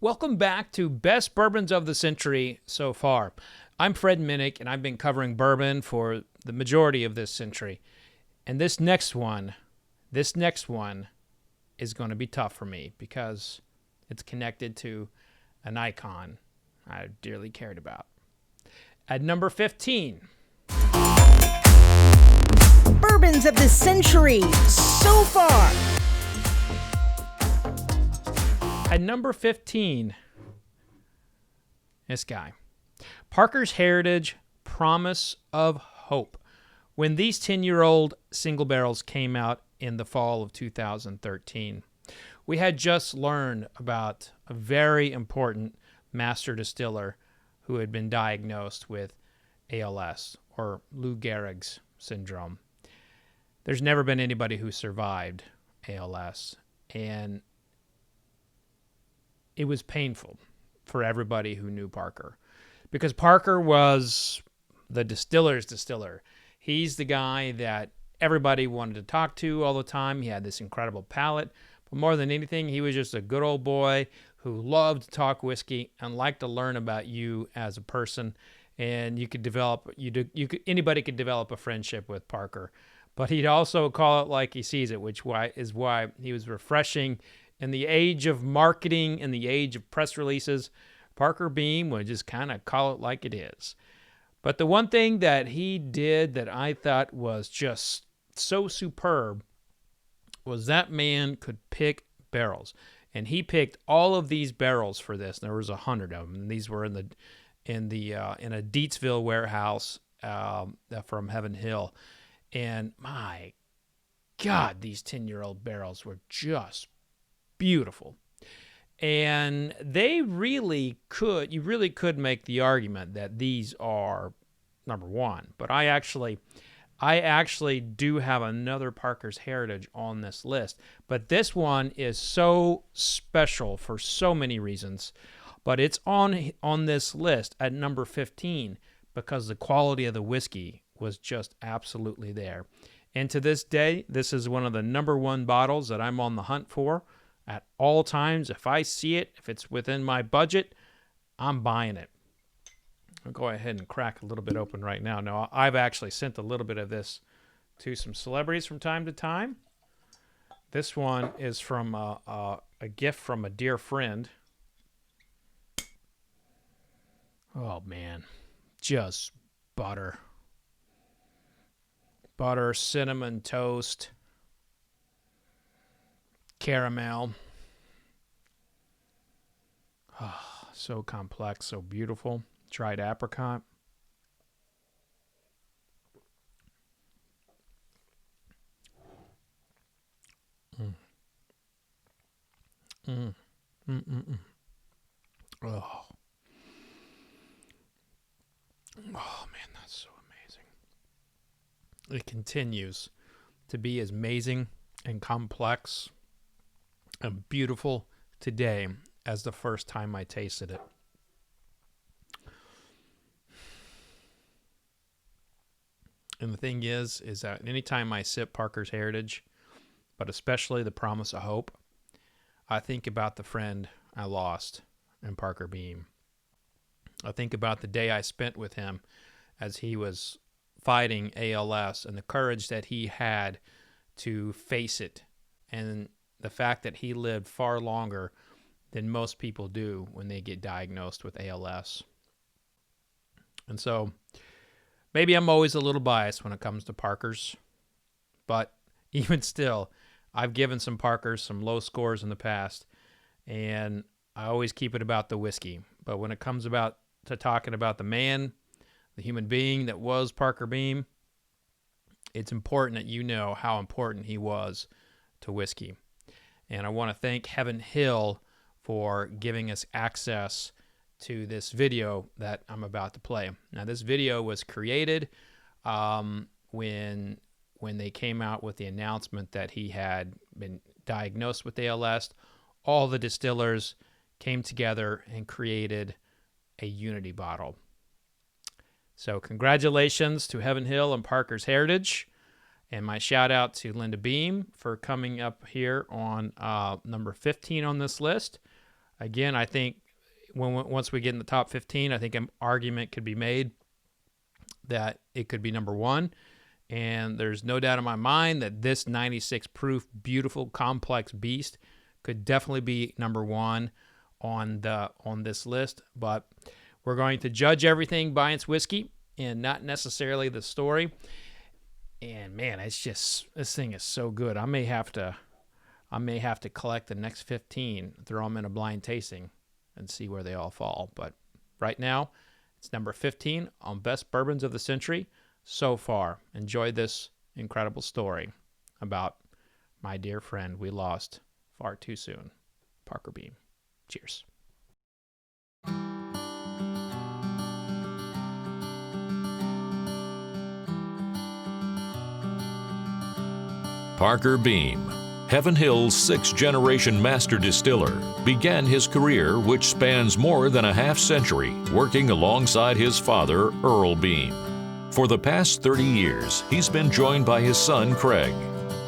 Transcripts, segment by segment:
Welcome back to Best Bourbons of the Century so far. I'm Fred Minnick, and I've been covering bourbon for the majority of this century. And this next one is going to be tough for me because it's connected to an icon I dearly cared about. At number 15. Bourbons of the Century so far. At number 15, this guy. Parker's Heritage, Promise of Hope. When these 10-year-old single barrels came out in the fall of 2013, we had just learned about a very important master distiller who had been diagnosed with ALS, or Lou Gehrig's syndrome. There's never been anybody who survived ALS, and it was painful for everybody who knew Parker, because Parker was the distiller's distiller. He's the guy that everybody wanted to talk to all the time. He had this incredible palate, but more than anything, he was just a good old boy who loved to talk whiskey and liked to learn about you as a person. And you could develop, anybody could develop a friendship with Parker, but he'd also call it like he sees it, which is why he was refreshing. In the age of marketing, in the age of press releases, Parker Beam would just kind of call it like it is. But the one thing that he did that I thought was just so superb was that man could pick barrels. And he picked all of these barrels for this. There was 100 of them. And these were in a Deatsville warehouse from Heaven Hill. And my God, these 10-year-old barrels were just beautiful. And you really could make the argument that these are number one. But I actually do have another Parker's Heritage on this list. But this one is so special for so many reasons. But it's on this list at number 15 because the quality of the whiskey was just absolutely there. And to this day, this is one of the number one bottles that I'm on the hunt for at all times. If I see it, if it's within my budget, I'm buying it. I'll go ahead and crack a little bit open right now. Now, I've actually sent a little bit of this to some celebrities from time to time. This one is from a gift from a dear friend. Oh, man. Just butter. Butter, cinnamon toast, caramel. Oh, so complex, so beautiful. Dried apricot. Oh. Oh, man, that's so amazing. It continues to be as amazing and complex and beautiful today as the first time I tasted it. And the thing is that anytime I sip Parker's Heritage, but especially the Promise of Hope, I think about the friend I lost in Parker Beam. I think about the day I spent with him as he was fighting ALS and the courage that he had to face it, and the fact that he lived far longer than most people do when they get diagnosed with ALS. And so maybe I'm always a little biased when it comes to Parkers, but even still, I've given some Parkers some low scores in the past, and I always keep it about the whiskey. But when it comes to talking about the man, the human being that was Parker Beam, it's important that you know how important he was to whiskey. And I want to thank Heaven Hill for giving us access to this video that I'm about to play. Now, this video was created when they came out with the announcement that he had been diagnosed with ALS. All the distillers came together and created a unity bottle. So congratulations to Heaven Hill and Parker's Heritage. And my shout out to Linda Beam for coming up here on number 15 on this list. Again, I think once we get in the top 15, I think an argument could be made that it could be number one. And there's no doubt in my mind that this 96 proof, beautiful, complex beast could definitely be number one on this list. But we're going to judge everything by its whiskey and not necessarily the story. And man, it's just, this thing is so good. I may have to collect the next 15, throw them in a blind tasting, and see where they all fall. But right now, it's number 15 on Best Bourbons of the Century so far. Enjoy this incredible story about my dear friend we lost far too soon, Parker Beam. Cheers. Parker Beam, Heaven Hill's sixth-generation master distiller, began his career, which spans more than a half-century, working alongside his father, Earl Beam. For the past 30 years, he's been joined by his son, Craig.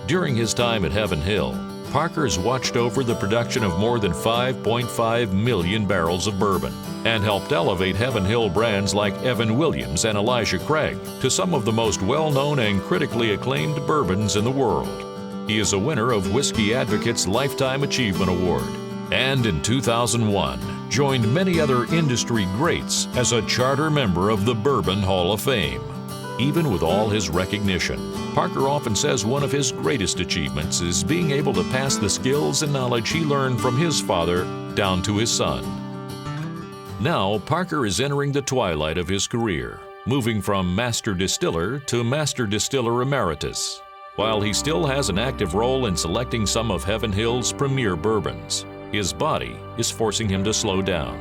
During his time at Heaven Hill, Parker's watched over the production of more than 5.5 million barrels of bourbon and helped elevate Heaven Hill brands like Evan Williams and Elijah Craig to some of the most well-known and critically acclaimed bourbons in the world. He is a winner of Whiskey Advocate's Lifetime Achievement Award, and in 2001 joined many other industry greats as a charter member of the Bourbon Hall of Fame. Even with all his recognition, Parker often says one of his greatest achievements is being able to pass the skills and knowledge he learned from his father down to his son. Now, Parker is entering the twilight of his career, moving from Master Distiller to Master Distiller Emeritus. While he still has an active role in selecting some of Heaven Hill's premier bourbons, his body is forcing him to slow down.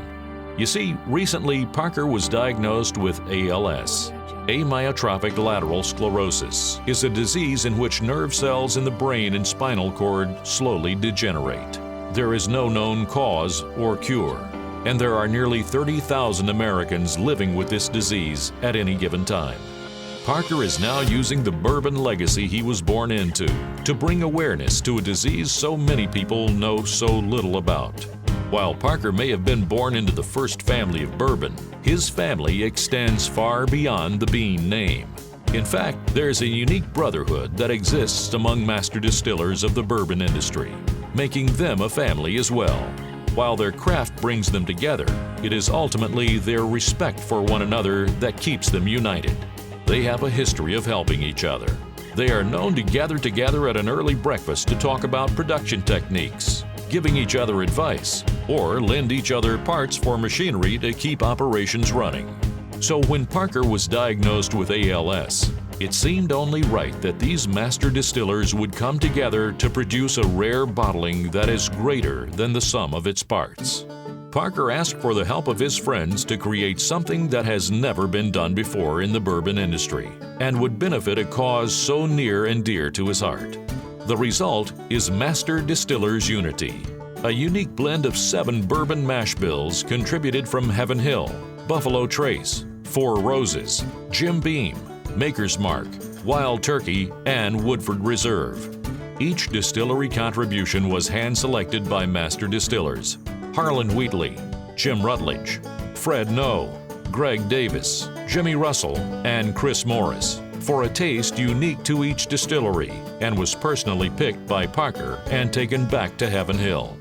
You see, recently Parker was diagnosed with ALS. Amyotrophic lateral sclerosis is a disease in which nerve cells in the brain and spinal cord slowly degenerate. There is no known cause or cure, and there are nearly 30,000 Americans living with this disease at any given time. Parker is now using the bourbon legacy he was born into to bring awareness to a disease so many people know so little about. While Parker may have been born into the first family of bourbon, his family extends far beyond the Beam name. In fact, there's a unique brotherhood that exists among master distillers of the bourbon industry, making them a family as well. While their craft brings them together, it is ultimately their respect for one another that keeps them united. They have a history of helping each other. They are known to gather together at an early breakfast to talk about production techniques, giving each other advice, or lend each other parts for machinery to keep operations running. So when Parker was diagnosed with ALS, it seemed only right that these master distillers would come together to produce a rare bottling that is greater than the sum of its parts. Parker asked for the help of his friends to create something that has never been done before in the bourbon industry and would benefit a cause so near and dear to his heart. The result is Master Distillers Unity, a unique blend of 7 bourbon mash bills contributed from Heaven Hill, Buffalo Trace, Four Roses, Jim Beam, Maker's Mark, Wild Turkey, and Woodford Reserve. Each distillery contribution was hand-selected by master distillers: Harlan Wheatley, Jim Rutledge, Fred Noe, Greg Davis, Jimmy Russell, and Chris Morris, for a taste unique to each distillery, and was personally picked by Parker and taken back to Heaven Hill.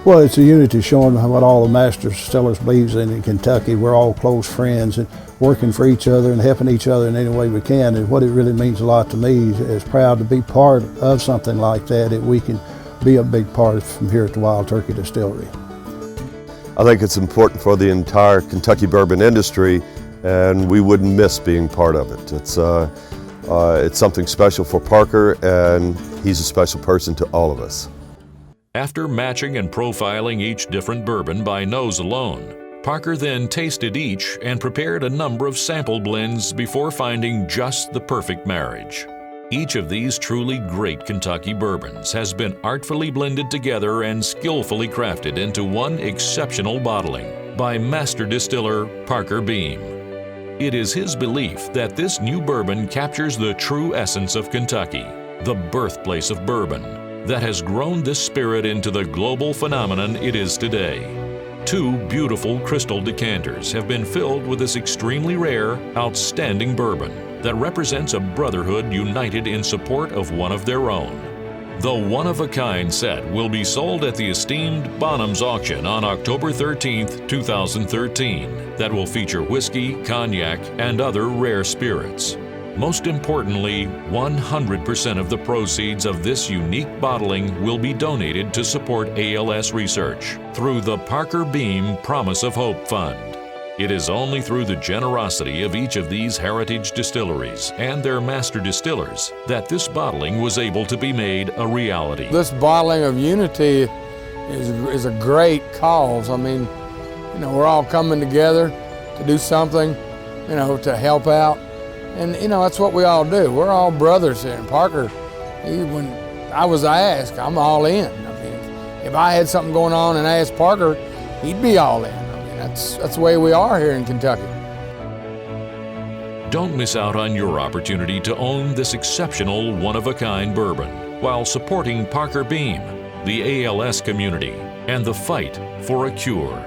Well, it's a unity showing what all the master distillers believes in Kentucky. We're all close friends and working for each other and helping each other in any way we can. And what it really means a lot to me is proud to be part of something like that we can be a big part from here at the Wild Turkey Distillery. I think it's important for the entire Kentucky bourbon industry, and we wouldn't miss being part of it. It's something special for Parker, and he's a special person to all of us. After matching and profiling each different bourbon by nose alone, Parker then tasted each and prepared a number of sample blends before finding just the perfect marriage. Each of these truly great Kentucky bourbons has been artfully blended together and skillfully crafted into one exceptional bottling by master distiller Parker Beam. It is his belief that this new bourbon captures the true essence of Kentucky, the birthplace of bourbon, that has grown this spirit into the global phenomenon it is today. 2 beautiful crystal decanters have been filled with this extremely rare, outstanding bourbon that represents a brotherhood united in support of one of their own. The one-of-a-kind set will be sold at the esteemed Bonham's auction on October 13th, 2013, that will feature whiskey, cognac, and other rare spirits. Most importantly, 100% of the proceeds of this unique bottling will be donated to support ALS research through the Parker Beam Promise of Hope Fund. It is only through the generosity of each of these heritage distilleries and their master distillers that this bottling was able to be made a reality. This bottling of unity is a great cause. I mean, we're all coming together to do something, to help out. And, that's what we all do. We're all brothers here. And Parker, when I was asked, I'm all in. I mean, if I had something going on and I asked Parker, he'd be all in. I mean, that's the way we are here in Kentucky. Don't miss out on your opportunity to own this exceptional one-of-a-kind bourbon while supporting Parker Beam, the ALS community, and the fight for a cure.